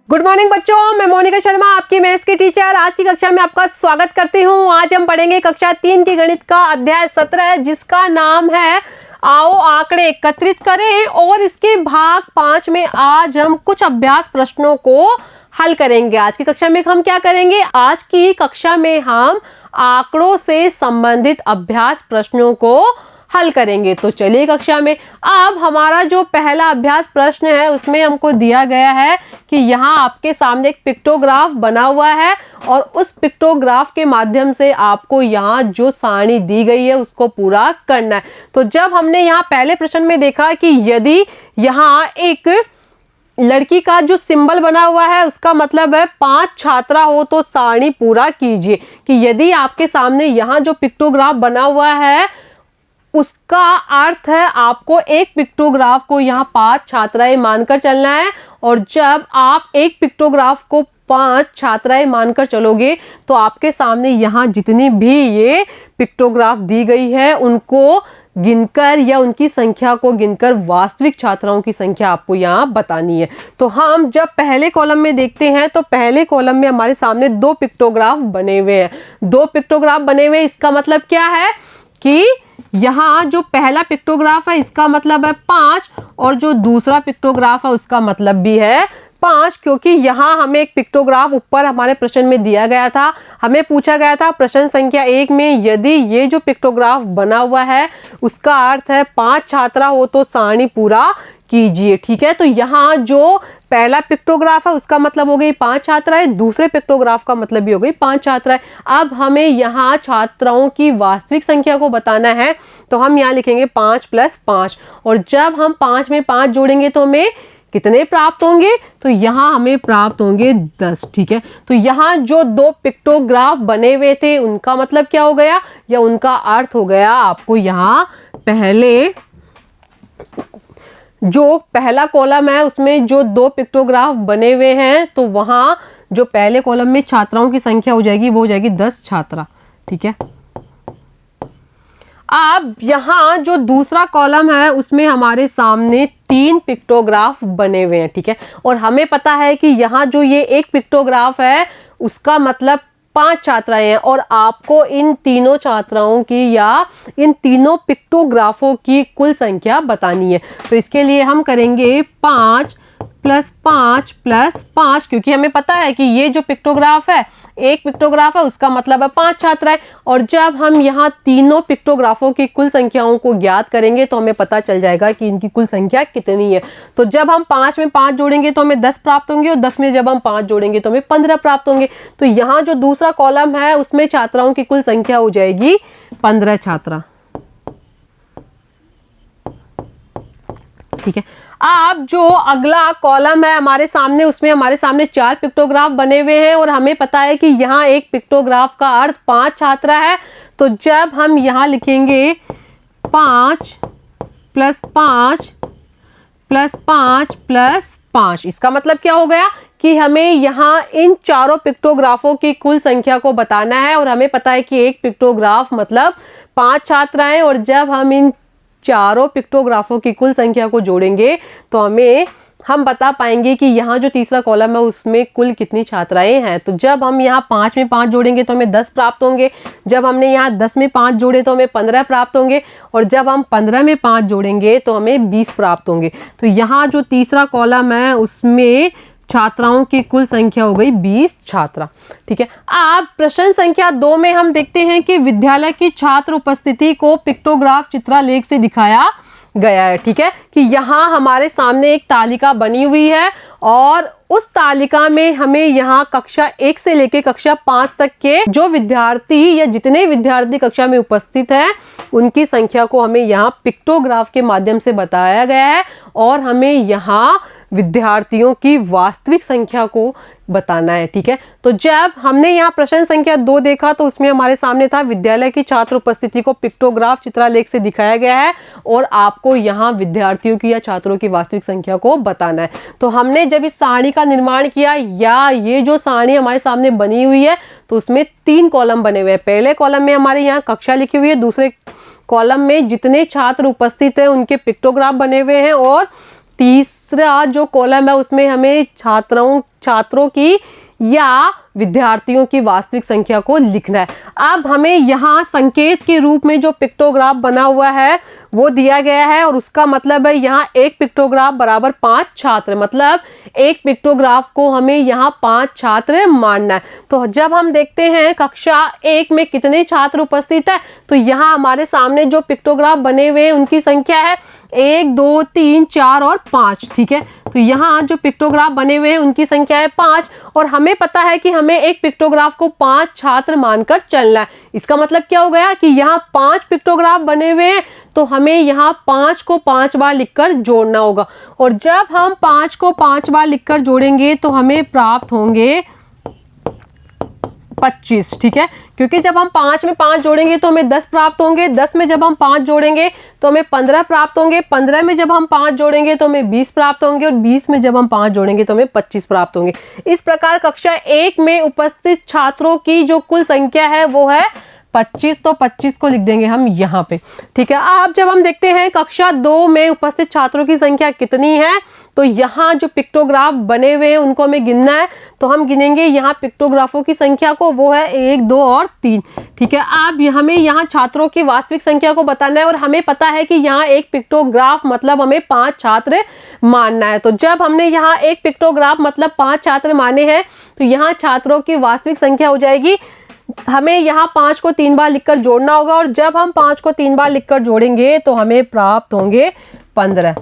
Good morning बच्चों, मैं मोनिका शर्मा आपकी मैथ्स की टीचर आज की कक्षा में आपका स्वागत करती हूँ। आज हम पढ़ेंगे कक्षा 3 की गणित का अध्याय 17 जिसका नाम है आओ आंकड़े एकत्रित करें। और इसके भाग 5 में आज हम कुछ अभ्यास प्रश्नों को हल करेंगे। आज की कक्षा में हम क्या करेंगे? आज की कक्षा में हम आंकड़ों से संबंधित अभ्यास प्रश्नों को हल करेंगे। तो चलिए कक्षा में अब हमारा जो पहला अभ्यास प्रश्न है उसमें हमको दिया गया है कि यहाँ आपके सामने एक पिक्टोग्राफ बना हुआ है और उस पिक्टोग्राफ के माध्यम से आपको यहाँ जो सारणी दी गई है उसको पूरा करना है। तो जब हमने यहाँ पहले प्रश्न में देखा कि यदि यहाँ एक लड़की का जो सिंबल बना हुआ है उसका मतलब है 5 छात्रा हो तो सारणी पूरा कीजिए, कि यदि आपके सामने यहाँ जो पिक्टोग्राफ बना हुआ है उसका अर्थ है आपको एक पिक्टोग्राफ को यहाँ 5 छात्राएं मानकर चलना है। और जब आप एक पिक्टोग्राफ को 5 छात्राएं मानकर चलोगे तो आपके सामने यहाँ जितनी भी ये पिक्टोग्राफ दी गई है उनको गिनकर या उनकी संख्या को गिनकर वास्तविक छात्राओं की संख्या आपको यहाँ बतानी है। तो हम जब पहले कॉलम में देखते हैं तो पहले कॉलम में हमारे सामने 2 पिक्टोग्राफ बने हुए हैं। 2 पिक्टोग्राफ बने हुए, इसका मतलब क्या है कि यहाँ जो पहला पिक्टोग्राफ है इसका मतलब है 5 और जो दूसरा पिक्टोग्राफ है उसका मतलब भी है 5, क्योंकि यहाँ हमें एक पिक्टोग्राफ ऊपर हमारे प्रश्न में दिया गया था। हमें पूछा गया था प्रश्न संख्या 1 में यदि ये जो पिक्टोग्राफ बना हुआ है उसका अर्थ है 5 छात्रा हो तो सारणी पूरा कीजिए। ठीक है, तो यहाँ जो पहला पिक्टोग्राफ है उसका मतलब हो गई 5 छात्राएं, दूसरे पिक्टोग्राफ का मतलब भी हो गई 5 छात्राएं। अब हमें यहाँ छात्राओं की वास्तविक संख्या को बताना है तो हम यहाँ लिखेंगे 5 + 5 और जब हम 5 में 5 जोड़ेंगे तो हमें कितने प्राप्त होंगे? तो यहाँ हमें प्राप्त होंगे 10। ठीक है, तो यहाँ जो 2 पिक्टोग्राफ बने हुए थे उनका मतलब क्या हो गया या उनका अर्थ हो गया आपको यहाँ पहले जो पहला कॉलम है उसमें जो 2 पिक्टोग्राफ बने हुए हैं तो वहां जो पहले कॉलम में छात्राओं की संख्या हो जाएगी वो हो जाएगी 10 छात्रा। ठीक है, अब यहाँ जो दूसरा कॉलम है उसमें हमारे सामने 3 पिक्टोग्राफ बने हुए हैं। ठीक है, और हमें पता है कि यहाँ जो ये एक पिक्टोग्राफ है उसका मतलब 5 छात्राएं हैं और आपको इन तीनों छात्राओं की या इन तीनों पिक्टोग्राफों की कुल संख्या बतानी है। तो इसके लिए हम करेंगे 5 + 5 + 5, क्योंकि हमें पता है कि ये जो पिक्टोग्राफ है एक पिक्टोग्राफ है उसका मतलब है 5 छात्राएं। और जब हम यहाँ तीनों पिक्टोग्राफों की कुल संख्याओं को ज्ञात करेंगे तो हमें पता चल जाएगा कि इनकी कुल संख्या कितनी है। तो जब हम 5 में 5 जोड़ेंगे तो हमें 10 प्राप्त होंगे और 10 में जब हम 5 जोड़ेंगे तो हमें 15 प्राप्त होंगे। तो यहाँ जो दूसरा कॉलम है उसमें छात्राओं की कुल संख्या हो जाएगी 15 छात्रा। ठीक है, अब जो अगला कॉलम है हमारे सामने उसमें हमारे सामने 4 पिक्टोग्राफ बने हुए हैं और हमें पता है कि यहाँ एक पिक्टोग्राफ का अर्थ 5 छात्रा है। तो जब हम यहाँ लिखेंगे 5 + 5 + 5 + 5, इसका मतलब क्या हो गया कि हमें यहाँ इन चारों पिक्टोग्राफों की कुल संख्या को बताना है और हमें पता है कि एक पिक्टोग्राफ मतलब 5 छात्राएं और जब हम इन चारों पिक्टोग्राफों की कुल संख्या को जोड़ेंगे तो हम बता पाएंगे कि यहाँ जो तीसरा कॉलम है उसमें कुल कितनी छात्राएं हैं। तो जब हम यहाँ 5 में 5 जोड़ेंगे तो हमें 10 प्राप्त होंगे, जब हमने यहाँ 10 में 5 जोड़े तो हमें 15 प्राप्त होंगे और जब हम 15 में 5 जोड़ेंगे तो हमें 20 प्राप्त होंगे। तो यहाँ जो तीसरा कॉलम है उसमें छात्राओं की कुल संख्या हो गई 20 छात्रा। ठीक है, अब प्रश्न संख्या 2 में हम देखते हैं कि विद्यालय की छात्र उपस्थिति को पिक्टोग्राफ चित्रालेख से दिखाया गया है। ठीक है, कि यहाँ हमारे सामने एक तालिका बनी हुई है और उस तालिका में हमें यहाँ कक्षा 1 से लेकर कक्षा 5 तक के जो विद्यार्थी या जितने विद्यार्थी कक्षा में उपस्थित हैं उनकी संख्या को हमें यहाँ पिक्टोग्राफ के माध्यम से बताया गया है और हमें यहाँ विद्यार्थियों की वास्तविक संख्या को बताना है। ठीक है, तो जब हमने यहाँ प्रश्न संख्या 2 देखा तो उसमें हमारे सामने था विद्यालय की छात्र उपस्थिति को पिक्टोग्राफ चित्रालेख से दिखाया गया है और आपको यहाँ विद्यार्थियों की या छात्रों की वास्तविक संख्या को बताना है। तो हमने जब इस सारणी का निर्माण किया या ये जो सारणी हमारे सामने बनी हुई है तो उसमें 3 कॉलम बने हुए हैं। पहले कॉलम में हमारे यहाँ कक्षा लिखी हुई है, दूसरे कॉलम में जितने छात्र उपस्थित हैं उनके पिक्टोग्राफ बने हुए हैं और तीसरे दूसरा जो कॉलम है उसमें हमें छात्रों की या विद्यार्थियों की वास्तविक संख्या को लिखना है। अब हमें यहाँ संकेत के रूप में जो पिक्टोग्राफ बना हुआ है वो दिया गया है और उसका मतलब है यहाँ एक पिक्टोग्राफ बराबर 5 छात्र, मतलब एक पिक्टोग्राफ को हमें यहाँ 5 छात्र मानना है। तो जब हम देखते हैं कक्षा 1 में कितने छात्र उपस्थित है, तो यहाँ हमारे सामने जो पिक्टोग्राफ बने हुए हैं उनकी संख्या है 1 2 3 4 और 5। ठीक है, तो यहाँ जो पिक्टोग्राफ बने हुए हैं उनकी संख्या है 5 और हमें पता है कि हमें एक पिक्टोग्राफ को 5 छात्र मानकर चलना है। इसका मतलब क्या हो गया कि यहाँ 5 पिक्टोग्राफ बने हुए हैं तो हमें यहाँ 5 को 5 बार लिखकर जोड़ना होगा और जब हम 5 को 5 बार लिखकर जोड़ेंगे तो हमें प्राप्त होंगे 25। ठीक है, क्योंकि जब हम 5 में 5 जोड़ेंगे तो हमें 10 प्राप्त होंगे, 10 में जब हम 5 जोड़ेंगे तो हमें 15 प्राप्त होंगे, 15 में जब हम 5 जोड़ेंगे तो हमें 20 प्राप्त होंगे और 20 में जब हम 5 जोड़ेंगे तो हमें 25 प्राप्त होंगे। इस प्रकार कक्षा 1 में उपस्थित छात्रों की जो कुल संख्या है वो है 25, तो 25 को लिख देंगे हम यहाँ पे। ठीक है, अब जब हम देखते हैं कक्षा 2 में उपस्थित छात्रों की संख्या कितनी है, तो यहाँ जो पिक्टोग्राफ बने हुए हैं उनको हमें गिनना है। तो हम गिनेंगे यहाँ पिक्टोग्राफों की संख्या को, वो है 1 2 और 3। ठीक है, अब हमें यहाँ छात्रों की वास्तविक संख्या को बताना है और हमें पता है कि यहाँ एक पिक्टोग्राफ मतलब हमें 5 छात्र मानना है। तो जब हमने यहाँ एक पिक्टोग्राफ मतलब 5 छात्र माने हैं तो यहाँ छात्रों की वास्तविक संख्या हो जाएगी, हमें यहाँ 5 को 3 बार लिखकर जोड़ना होगा और जब हम 5 को 3 बार लिखकर जोड़ेंगे तो हमें प्राप्त होंगे 15।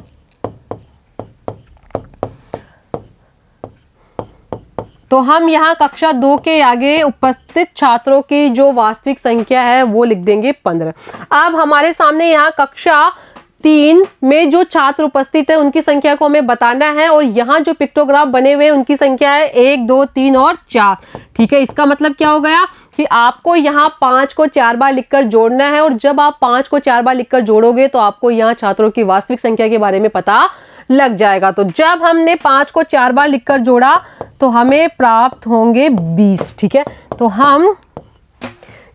तो हम यहाँ कक्षा 2 के आगे उपस्थित छात्रों की जो वास्तविक संख्या है वो लिख देंगे 15। अब हमारे सामने यहाँ कक्षा 3 में जो छात्र उपस्थित है उनकी संख्या को हमें बताना है और यहाँ जो पिक्टोग्राफ बने हुए हैं उनकी संख्या है 1 2 3 और 4। ठीक है, इसका मतलब क्या हो गया कि आपको यहाँ 5 को 4 बार लिखकर जोड़ना है और जब आप 5 को 4 बार लिखकर जोड़ोगे तो आपको यहाँ छात्रों की वास्तविक संख्या के बारे में पता लग जाएगा। तो जब हमने 5 को 4 बार लिखकर जोड़ा तो हमें प्राप्त होंगे 20। ठीक है, तो हम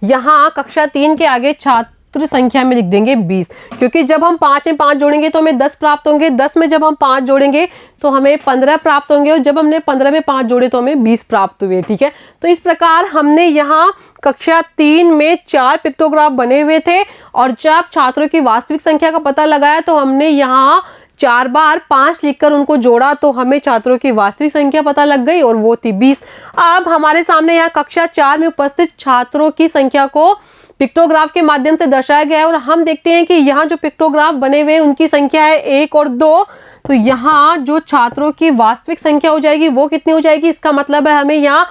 यहाँ कक्षा 3 के आगे छात्र संख्या में लिख देंगे 20, क्योंकि जब हम 5 में 5 जोड़ेंगे तो हमें 10 प्राप्त होंगे, 10 में जब हम 5 जोड़ेंगे तो हमें 15 प्राप्त होंगे और जब हमने 15 में 5 जोड़े तो हमें 20 प्राप्त हुए। ठीक है, तो इस प्रकार हमने यहाँ कक्षा 3 में 4 पिक्टोग्राफ बने हुए थे और जब छात्रों की वास्तविक संख्या का पता लगाया तो हमने यहाँ 4 बार 5 लिखकर उनको जोड़ा तो हमें छात्रों की वास्तविक संख्या पता लग गई और वो थी 20। अब हमारे सामने यहाँ कक्षा 4 में उपस्थित छात्रों की संख्या को पिक्टोग्राफ के माध्यम से दर्शाया गया है और हम देखते हैं कि यहाँ जो पिक्टोग्राफ बने हुए हैं उनकी संख्या है 1 और 2। तो यहाँ जो छात्रों की वास्तविक संख्या हो जाएगी वो कितनी हो जाएगी, इसका मतलब है हमें यहाँ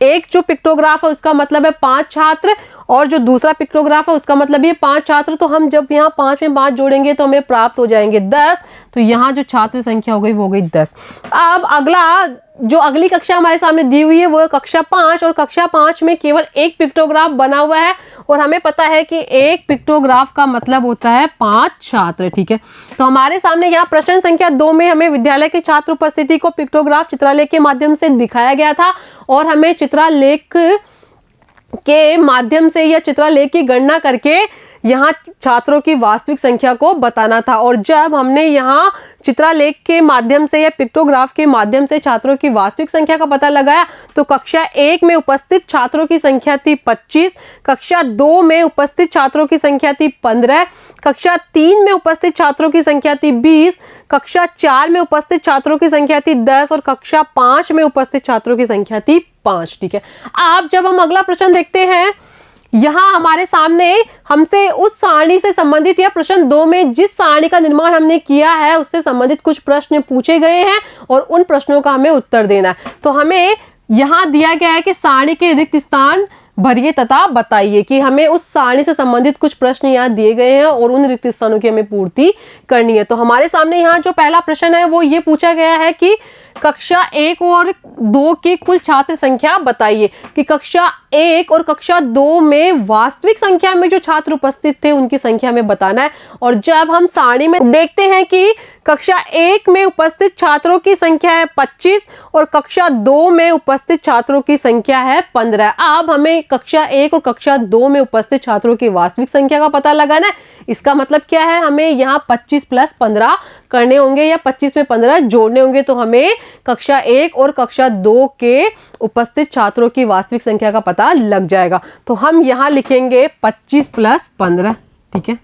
एक जो पिक्टोग्राफ है उसका मतलब है 5 छात्र और जो दूसरा पिक्टोग्राफ है उसका मतलब ये 5 छात्र। तो हम जब यहाँ 5 में 5 जोड़ेंगे तो हमें प्राप्त हो जाएंगे 10। तो यहाँ जो छात्र संख्या हो गई वो हो गई 10। अब अगली कक्षा हमारे सामने दी हुई है वो है कक्षा 5 और कक्षा 5 में केवल एक पिक्टोग्राफ बना हुआ है और हमें पता है कि एक पिक्टोग्राफ का मतलब होता है 5 छात्र। ठीक है, तो हमारे सामने यहाँ प्रश्न संख्या 2 में हमें विद्यालय के छात्र उपस्थिति को पिक्टोग्राफ चित्रालेख के माध्यम से दिखाया गया था और हमें चित्रालेख के माध्यम से या चित्रालेख की गणना करके यहाँ छात्रों की वास्तविक संख्या को बताना था। और जब हमने यहाँ चित्रालेख के माध्यम से या पिक्टोग्राफ के माध्यम से छात्रों की वास्तविक संख्या का पता लगाया तो कक्षा 1 में उपस्थित छात्रों की संख्या थी 25, कक्षा 2 में उपस्थित छात्रों की संख्या थी 15, कक्षा 3 में उपस्थित छात्रों की संख्या थी 20, कक्षा 4 में उपस्थित छात्रों की संख्या थी 10 और कक्षा 5 में उपस्थित छात्रों की संख्या थी 5। ठीक है, अब जब हम अगला प्रश्न देखते हैं, यहाँ हमारे सामने हमसे उस सारणी से संबंधित या प्रश्न 2 में जिस सारणी का निर्माण हमने किया है उससे संबंधित कुछ प्रश्न पूछे गए हैं और उन प्रश्नों का हमें उत्तर देना है। तो हमें यहाँ दिया गया है कि सारणी के रिक्त स्थान भरिए तथा बताइए, कि हमें उस सारणी से संबंधित कुछ प्रश्न यहाँ दिए गए हैं और उन रिक्त स्थानों की हमें पूर्ति करनी है। तो हमारे सामने यहाँ जो पहला प्रश्न है वो ये पूछा गया है कि कक्षा 1 और 2 की कुल छात्र संख्या बताइए, कि कक्षा 1 और कक्षा 2 में वास्तविक संख्या में जो छात्र उपस्थित थे उनकी संख्या हमें बताना है। और जब हम सारणी में देखते हैं कि कक्षा 1 में उपस्थित छात्रों की संख्या है 25 और कक्षा 2 में उपस्थित छात्रों की संख्या है 15। अब हमें कक्षा 1 और कक्षा 2 में उपस्थित छात्रों की वास्तविक संख्या का पता लगाना है। इसका मतलब क्या है, हमें यहाँ 25 + 15 करने होंगे या 25 में 15 जोड़ने होंगे, तो हमें कक्षा 1 और कक्षा 2 के उपस्थित छात्रों की वास्तविक संख्या का पता लग जाएगा। तो हम यहाँ लिखेंगे 25 + 15, ठीक है।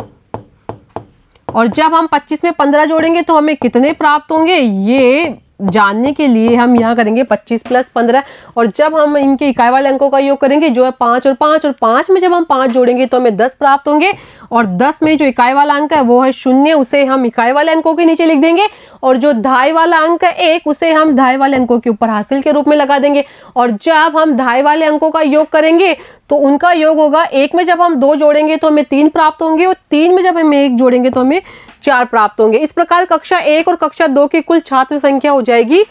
और जब हम 25 में 15 जोड़ेंगे तो हमें कितने प्राप्त होंगे, ये जानने के लिए हम यहाँ करेंगे 25 + 15। और जब हम इनके इकाई वाले अंकों का योग करेंगे जो है 5 और 5, और 5 में जब हम 5 जोड़ेंगे तो हमें 10 प्राप्त होंगे। और 10 में जो इकाई वाला अंक है वो है 0, उसे हम इकाई वाले अंकों के नीचे लिख देंगे। और जो दहाई वाला अंक है 1, उसे हम दहाई वाले अंकों के ऊपर हासिल के रूप में लगा देंगे। और जब हम दहाई वाले अंकों का योग करेंगे तो उनका योग होगा, 1 में जब हम 2 जोड़ेंगे तो हमें 3 प्राप्त होंगे, और 3 में जब हम 1 जोड़ेंगे तो हमें 4 प्राप्त होंगे। इस प्रकार कक्षा 1 और कक्षा 2 की कुल छात्र संख्या हो जाएगी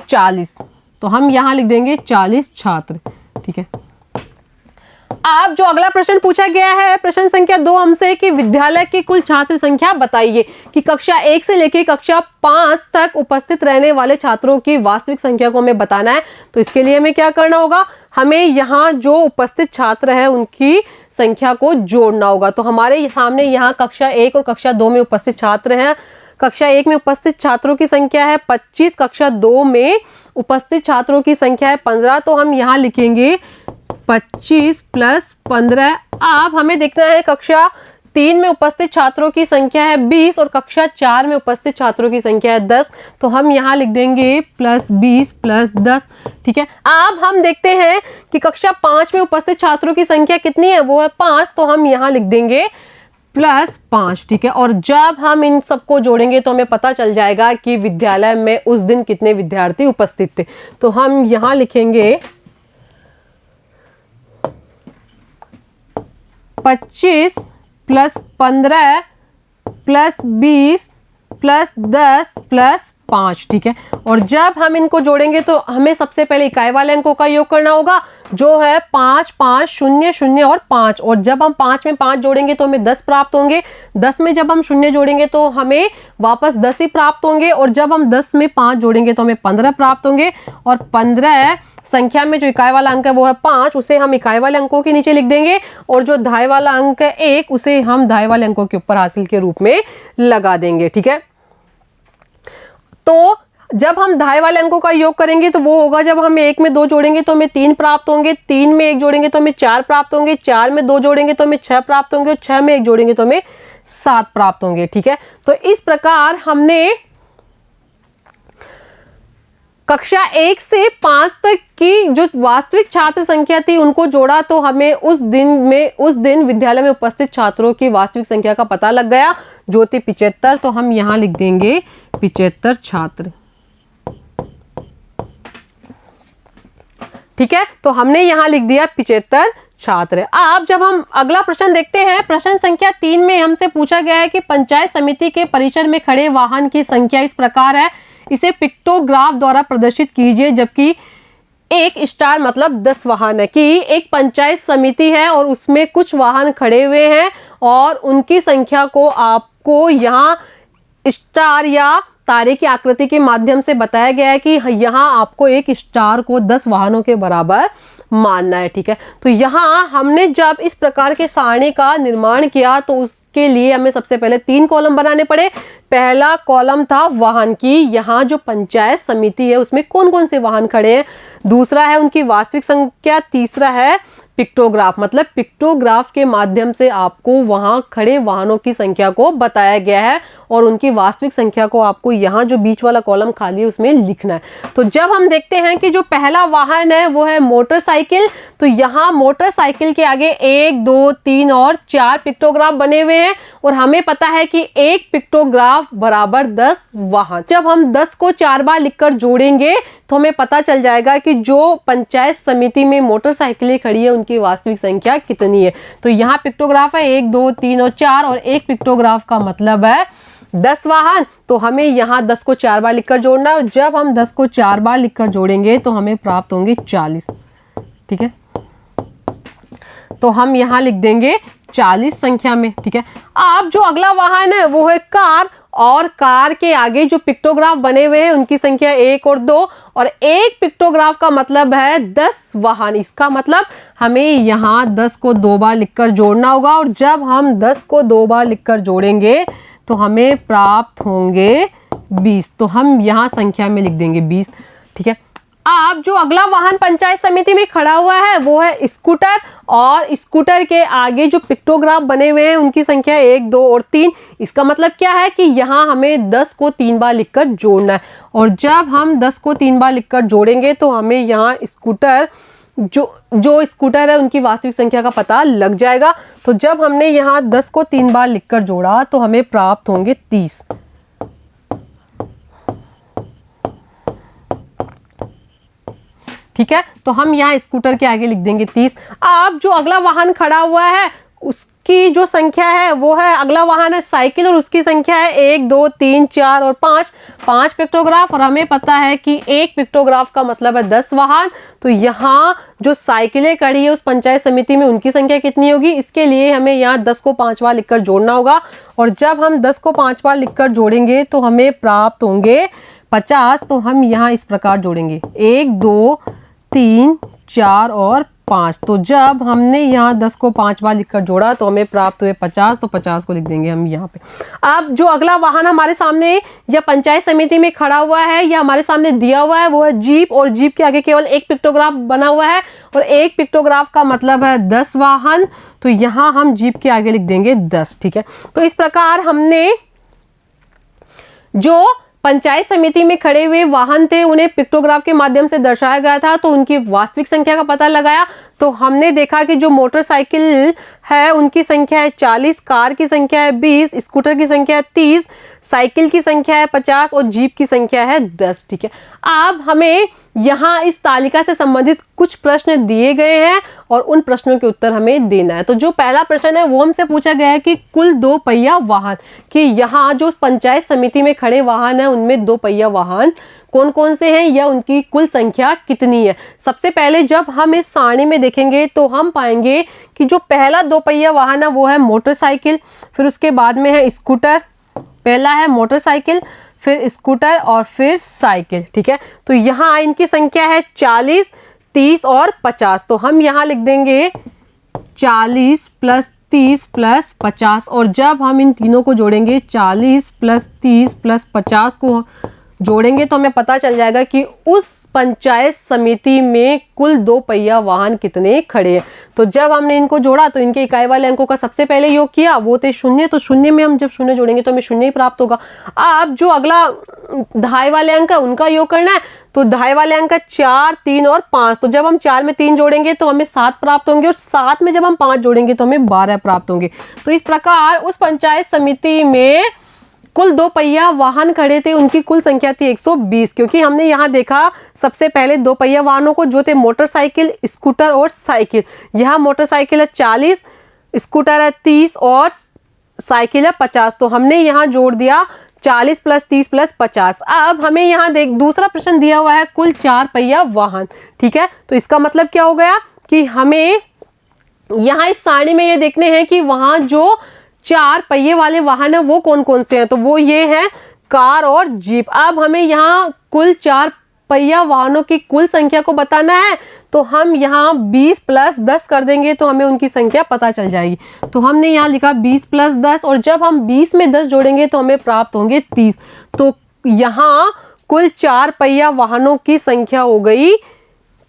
40। तो हम यहां लिख देंगे 40 छात्र, ठीक है। अब जो अगला प्रश्न पूछा गया है, प्रश्न संख्या 2 हमसे कि विद्यालय की कुल छात्र संख्या बताइए, कि कक्षा 1 से लेकर कक्षा 5 तक उपस्थित रहने वाले छात्रों की वास्तविक संख्या को हमें बताना है। तो इसके लिए हमें क्या करना होगा, हमें यहाँ जो उपस्थित छात्र है उनकी संख्या को जोड़ना होगा। तो हमारे सामने यहाँ कक्षा 1 और कक्षा 2 में उपस्थित छात्र हैं। कक्षा 1 में उपस्थित छात्रों की संख्या है 25, कक्षा 2 में उपस्थित छात्रों की संख्या है 15। तो हम यहाँ लिखेंगे 25 + 15। अब हमें देखना है कक्षा 3 में उपस्थित छात्रों की संख्या है 20, और कक्षा 4 में उपस्थित छात्रों की संख्या है 10। तो हम यहाँ लिख देंगे +20 + 10, ठीक है। अब हम देखते हैं कि कक्षा 5 में उपस्थित छात्रों की संख्या कितनी है, वो है 5। तो हम यहाँ लिख देंगे +5, ठीक है। और जब हम इन सबको जोड़ेंगे तो हमें पता चल जाएगा कि विद्यालय में उस दिन कितने विद्यार्थी उपस्थित थे। तो हम यहाँ लिखेंगे 25 + 15 + 20 + 10 + 5, ठीक है। और जब हम इनको जोड़ेंगे तो हमें सबसे पहले इकाई वाले अंकों का योग करना होगा, जो है 5 5 0 0 और 5। और जब हम 5 में 5 जोड़ेंगे तो हमें 10 प्राप्त होंगे। 10 में जब हम 0 जोड़ेंगे तो हमें वापस 10 ही प्राप्त होंगे। और जब हम 10 में 5 जोड़ेंगे तो हमें 15 प्राप्त होंगे। और 15 संख्या में जो इकाई वाला अंक है वो है 5, उसे हम इकाई वाले अंकों के नीचे लिख देंगे। और जो दहाई वाला अंक है 1, उसे हम दहाई वाले अंकों के ऊपर हासिल के रूप में लगा देंगे, ठीक है। तो जब हम दहाई वाले अंकों का योग करेंगे तो वो होगा, जब हम 1 में 2 जोड़ेंगे तो हमें 3 प्राप्त होंगे, 3 में 1 जोड़ेंगे तो हमें 4 प्राप्त होंगे, 4 में 2 जोड़ेंगे तो हमें 6 प्राप्त होंगे, और 6 में 1 जोड़ेंगे तो हमें 7 प्राप्त होंगे, ठीक है। तो इस प्रकार हमने कक्षा 1 से 5 तक की जो वास्तविक छात्र संख्या थी उनको जोड़ा, तो हमें उस दिन विद्यालय में उपस्थित छात्रों की वास्तविक संख्या का पता लग गया, जो थी 75। तो हम यहाँ लिख देंगे 75 छात्र, ठीक है। तो हमने यहाँ लिख दिया 75 छात्र। अब जब हम अगला प्रश्न देखते हैं, प्रश्न संख्या 3 में हमसे पूछा गया है कि पंचायत समिति के परिसर में खड़े वाहन की संख्या इस प्रकार है, इसे पिक्टोग्राफ द्वारा प्रदर्शित कीजिए। जबकि एक स्टार मतलब 10 वाहन है, कि एक पंचायत समिति है और उसमें कुछ वाहन खड़े हुए हैं और उनकी संख्या को आपको यहाँ स्टार या तारे की आकृति के माध्यम से बताया गया है कि यहाँ आपको एक स्टार को 10 वाहनों के बराबर मानना है, ठीक है। तो यहाँ हमने जब इस प्रकार के सारणी का निर्माण किया तो उसके लिए हमें सबसे पहले 3 कॉलम बनाने पड़े। पहला कॉलम था वाहन की, यहाँ जो पंचायत समिति है उसमें कौन कौन से वाहन खड़े हैं, दूसरा है उनकी वास्तविक संख्या, तीसरा है पिक्टोग्राफ, मतलब पिक्टोग्राफ के माध्यम से आपको वहां खड़े वाहनों की संख्या को बताया गया है और उनकी वास्तविक संख्या को आपको यहाँ जो बीच वाला कॉलम खाली है उसमें लिखना है। तो जब हम देखते हैं कि जो पहला वाहन है वो है मोटरसाइकिल, तो यहाँ मोटरसाइकिल के आगे 1 2 3 और 4 पिक्टोग्राफ बने हुए हैं और हमें पता है कि एक पिक्टोग्राफ बराबर 10 वाहन। जब हम 10 को 4 बार लिखकर जोड़ेंगे तो हमें पता चल जाएगा कि जो पंचायत समिति में मोटरसाइकिलें खड़ी है उनकी वास्तविक संख्या कितनी है। तो यहाँ पिक्टोग्राफ है 1 2 3 और 4 और एक पिक्टोग्राफ का मतलब है 10 वाहन। तो हमें यहाँ 10 को 4 बार लिखकर जोड़ना है और जब हम 10 को 4 बार लिखकर जोड़ेंगे तो हमें प्राप्त होंगे 40, ठीक है। तो हम यहाँ लिख देंगे 40 संख्या में, ठीक है। अब जो अगला वाहन है वो है कार और कार के आगे जो पिक्टोग्राफ बने हुए हैं उनकी संख्या 1 और 2, और एक पिक्टोग्राफ का मतलब है 10 वाहन। इसका मतलब हमें यहाँ 10 को 2 बार लिखकर जोड़ना होगा, और जब हम 10 को 2 बार लिखकर जोड़ेंगे तो हमें प्राप्त होंगे 20। तो हम यहाँ संख्या में लिख देंगे 20। ठीक है। अब जो अगला वाहन पंचायत समिति में खड़ा हुआ है वो है स्कूटर, और स्कूटर के आगे जो पिक्टोग्राफ बने हुए हैं उनकी संख्या 1, 2 और 3। इसका मतलब क्या है कि यहाँ हमें 10 को 3 बार लिखकर जोड़ना है, और जब हम 10 को 3 बार लिखकर जोड़ेंगे तो हमें यहाँ स्कूटर जो स्कूटर है उनकी वास्तविक संख्या का पता लग जाएगा। तो जब हमने यहाँ 10 को 3 बार लिखकर जोड़ा तो हमें प्राप्त होंगे 30। ठीक है, तो हम यहाँ स्कूटर के आगे लिख देंगे 30। अब जो अगला वाहन खड़ा हुआ है उसकी जो संख्या है वो है, अगला वाहन है साइकिल, और उसकी संख्या है 1, 2, 3, 4 और 5 पिक्टोग्राफ, और हमें पता है कि एक पिक्टोग्राफ का मतलब है 10 वाहन। तो यहाँ जो साइकिलें खड़ी है उस पंचायत समिति में उनकी संख्या कितनी होगी, इसके लिए हमें यहाँ 10 को 5 बार लिखकर जोड़ना होगा, और जब हम 10 को 5 बार लिखकर जोड़ेंगे तो हमें प्राप्त होंगे 50। तो हम यहाँ इस प्रकार जोड़ेंगे 1, 2, 3, 4 और 5। तो जब हमने यहाँ 10 को 5 बार लिखकर जोड़ा तो हमें प्राप्त हुए 50। तो 50 को लिख देंगे हम यहाँ पे। अब जो अगला वाहन हमारे सामने या पंचायत समिति में खड़ा हुआ है या हमारे सामने दिया हुआ है वो है जीप, और जीप के आगे केवल एक पिक्टोग्राफ बना हुआ है, और एक पिक्टोग्राफ का मतलब है 10 वाहन। तो यहाँ हम जीप के आगे लिख देंगे 10। ठीक है, तो इस प्रकार हमने जो पंचायत समिति में खड़े हुए वाहन थे उन्हें पिक्टोग्राफ के माध्यम से दर्शाया गया था, तो उनकी वास्तविक संख्या का पता लगाया। तो हमने देखा कि जो मोटरसाइकिल है उनकी संख्या है 40, कार की संख्या है 20, स्कूटर की संख्या है 30, साइकिल की संख्या है 50 और जीप की संख्या है 10। ठीक है, अब हमें यहाँ इस तालिका से संबंधित कुछ प्रश्न दिए गए हैं और उन प्रश्नों के उत्तर हमें देना है। तो जो पहला प्रश्न है वो हमसे पूछा गया है कि कुल 2 पहिया वाहन, कि यहाँ जो पंचायत समिति में खड़े वाहन है उनमें 2 पहिया वाहन कौन कौन से हैं या उनकी कुल संख्या कितनी है। सबसे पहले जब हम इस सारणी में देखेंगे तो हम पाएंगे कि जो पहला 2 पहिया वाहन है वो है मोटरसाइकिल, फिर उसके बाद में है स्कूटर, पहला है मोटरसाइकिल, फिर स्कूटर और फिर साइकिल। ठीक है, तो यहाँ इनकी संख्या है 40, 30 और 50। तो हम यहाँ लिख देंगे 40 + 30 + 50, और जब हम इन तीनों को जोड़ेंगे 40 + 30 + 50 को जोड़ेंगे तो हमें पता चल जाएगा कि उस पंचायत समिति में कुल 2 पहिया वाहन कितने खड़े हैं। तो जब हमने इनको जोड़ा तो इनके इकाई वाले अंकों का सबसे पहले योग किया, वो थे 0। तो 0 में हम जब 0 जोड़ेंगे तो हमें 0 ही प्राप्त होगा। अब जो अगला दहाई वाले अंक है उनका योग करना है, तो दहाई वाले अंक 4, 3 और 5। तो जब हम 4 में 3 जोड़ेंगे तो हमें 7 प्राप्त होंगे, और 7 में जब हम 5 जोड़ेंगे तो हमें 12 प्राप्त होंगे। तो इस प्रकार उस पंचायत समिति में कुल 2 पहिया वाहन खड़े थे, उनकी कुल संख्या थी 120। क्योंकि हमने यहाँ देखा सबसे पहले 2 पहिया वाहनों को जो थे मोटरसाइकिल, स्कूटर और साइकिल। यहाँ मोटरसाइकिल है 40, स्कूटर है 30 और साइकिल है 50। तो हमने यहाँ जोड़ दिया 40 + 30 + 50। अब हमें यहाँ दूसरा प्रश्न दिया हुआ है कुल 4 पहिया वाहन। ठीक है, तो इसका मतलब क्या हो गया कि हमें यहाँ इस सारणी में ये देखने हैं कि वहाँ जो 4 पहिए वाले वाहन है वो कौन कौन से हैं। तो वो ये हैं कार और जीप। अब हमें यहाँ कुल 4 पहिया वाहनों की कुल संख्या को बताना है, तो हम यहाँ 20 + 10 कर देंगे तो हमें उनकी संख्या पता चल जाएगी। तो हमने यहाँ लिखा 20 + 10, और जब हम 20 में 10 जोड़ेंगे तो हमें प्राप्त होंगे 30। तो यहाँ कुल 4 पहिया वाहनों की संख्या हो गई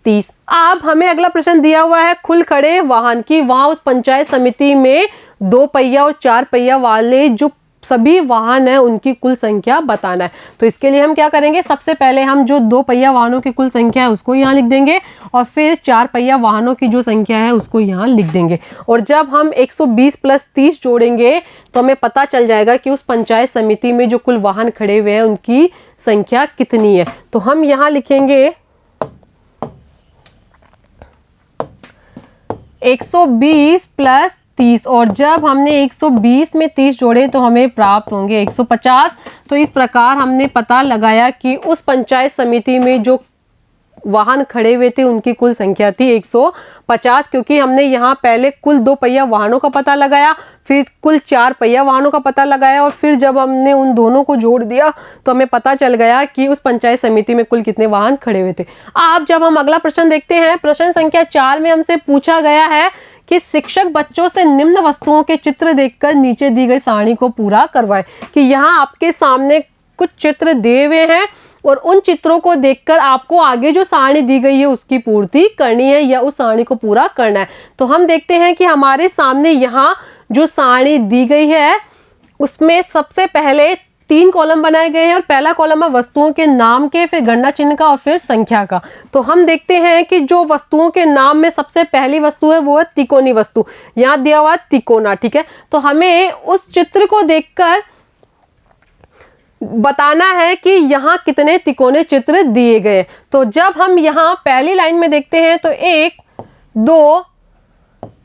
30। अब हमें अगला प्रश्न दिया हुआ है कुल खड़े वाहन की, वहां उस पंचायत समिति में 2 पहिया और 4 पहिया वाले जो सभी वाहन हैं उनकी कुल संख्या बताना है। तो इसके लिए हम क्या करेंगे, सबसे पहले हम जो 2 पहिया वाहनों की कुल संख्या है उसको यहाँ लिख देंगे, और फिर 4 पहिया वाहनों की जो संख्या है उसको यहाँ लिख देंगे। और जब हम 120 + 30 जोड़ेंगे तो हमें पता चल जाएगा कि उस पंचायत समिति में जो कुल वाहन खड़े हुए हैं उनकी संख्या कितनी है। तो हम यहाँ लिखेंगे 120 + 30, और जब हमने 120 में 30 जोड़े तो हमें प्राप्त होंगे 150। तो इस प्रकार हमने पता लगाया कि उस पंचायत समिति में जो वाहन खड़े हुए थे उनकी कुल संख्या थी 150, क्योंकि हमने यहाँ पहले कुल 2 पहिया वाहनों का पता लगाया, फिर कुल 4 पहिया वाहनों का पता लगाया, और फिर जब हमने उन दोनों को जोड़ दिया तो हमें पता चल गया कि उस पंचायत समिति में कुल कितने वाहन खड़े हुए थे। अब जब हम अगला प्रश्न देखते हैं, प्रश्न संख्या 4 में हमसे पूछा गया है कि शिक्षक बच्चों से निम्न वस्तुओं के चित्र देखकर नीचे दी गई सारणी को पूरा करवाए। कि यहाँ आपके सामने कुछ चित्र दिए हुए हैं और उन चित्रों को देखकर आपको आगे जो सारणी दी गई है उसकी पूर्ति करनी है या उस सारणी को पूरा करना है। तो हम देखते हैं कि हमारे सामने यहाँ जो सारणी दी गई है उसमें सबसे पहले 3 कॉलम बनाए गए हैं, और पहला कॉलम है वस्तुओं के नाम के, फिर गणना चिन्ह का और फिर संख्या का। तो हम देखते हैं कि जो वस्तुओं के नाम में सबसे पहली वस्तु है वो है तिकोनी वस्तु, यहाँ दिया हुआ तिकोना, ठीक है। तो हमें उस चित्र को देखकर बताना है कि यहाँ कितने तिकोने चित्र दिए गए। तो जब हम यहाँ पहली लाइन में देखते हैं तो 1 2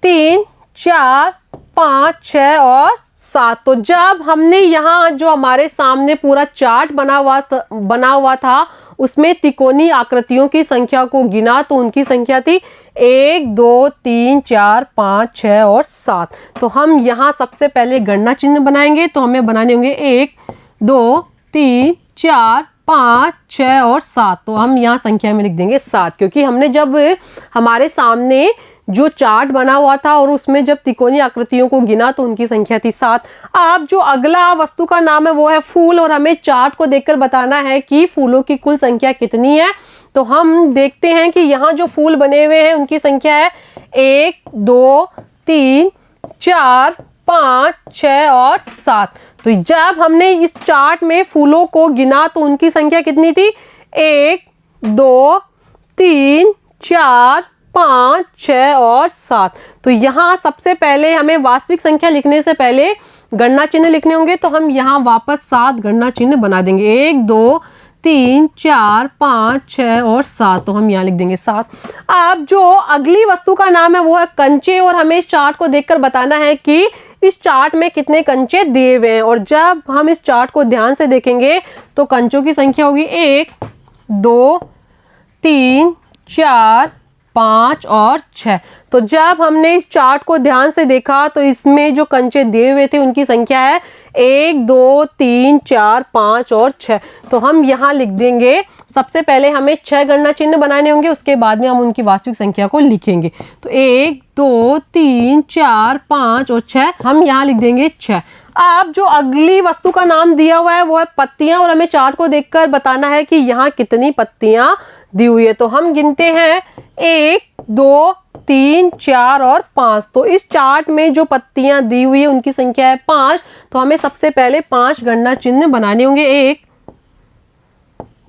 3 4 5 6 और 7। तो जब हमने यहाँ जो हमारे सामने पूरा चार्ट बना हुआ था उसमें तिकोनी आकृतियों की संख्या को गिना तो उनकी संख्या थी 1 2 3 4 5 6 और 7। तो हम यहाँ सबसे पहले गणना चिन्ह बनाएंगे, तो हमें बनाने होंगे 1 2 3 4 5 6 और 7। तो हम यहाँ संख्या में लिख देंगे 7, क्योंकि हमने जब हमारे सामने जो चार्ट बना हुआ था और उसमें जब तिकोनी आकृतियों को गिना तो उनकी संख्या थी 7। अब जो अगला वस्तु का नाम है वो है फूल, और हमें चार्ट को देखकर बताना है कि फूलों की कुल संख्या कितनी है। तो हम देखते हैं कि यहाँ जो फूल बने हुए हैं उनकी संख्या है 1 2 3 4 5 6 और 7। तो जब हमने इस चार्ट में फूलों को गिना तो उनकी संख्या कितनी थी 1 2 3 4 5 6 और 7। तो यहाँ सबसे पहले हमें वास्तविक संख्या लिखने से पहले गणना चिन्ह लिखने होंगे, तो हम यहाँ वापस 7 गणना चिन्ह बना देंगे, 1 2 3 4 5 6 और 7। तो हम यहाँ लिख देंगे 7। अब जो अगली वस्तु का नाम है वो है कंचे, और हमें इस चार्ट को देखकर बताना है कि इस चार्ट में कितने कंचे दिए हुए हैं। और जब हम इस चार्ट को ध्यान से देखेंगे तो कंचों की संख्या होगी 1 2 3 4 5 और 6। तो जब हमने इस चार्ट को ध्यान से देखा तो इसमें जो कंचे दिए हुए थे उनकी संख्या है 1 2 3 4 5 और 6। तो हम यहाँ लिख देंगे, सबसे पहले हमें 6 गणना चिन्ह बनाने होंगे, उसके बाद में हम उनकी वास्तविक संख्या को लिखेंगे। तो 1 2 3 4 5 और 6, हम यहाँ लिख देंगे 6। अब जो अगली वस्तु का नाम दिया हुआ है वो है पत्तियां, और हमें चार्ट को देखकर बताना है कि यहाँ कितनी पत्तियां दी हुई है। तो हम गिनते हैं 1 2 3 4 और 5। तो इस चार्ट में जो पत्तियां दी हुई है उनकी संख्या है 5। तो हमें सबसे पहले 5 गणना चिन्ह बनाने होंगे, 1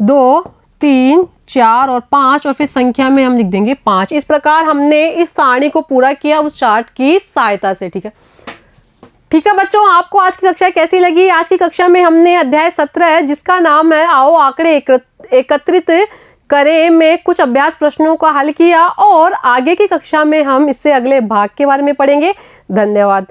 2 3 4 और 5, और फिर संख्या में हम लिख देंगे 5। इस प्रकार हमने इस सारणी को पूरा किया उस चार्ट की सहायता से, ठीक है। ठीक है बच्चों, आपको आज की कक्षा कैसी लगी? आज की कक्षा में हमने अध्याय 17 जिसका नाम है आओ आंकड़े एकत्रित करें में कुछ अभ्यास प्रश्नों का हल किया, और आगे की कक्षा में हम इससे अगले भाग के बारे में पढ़ेंगे। धन्यवाद।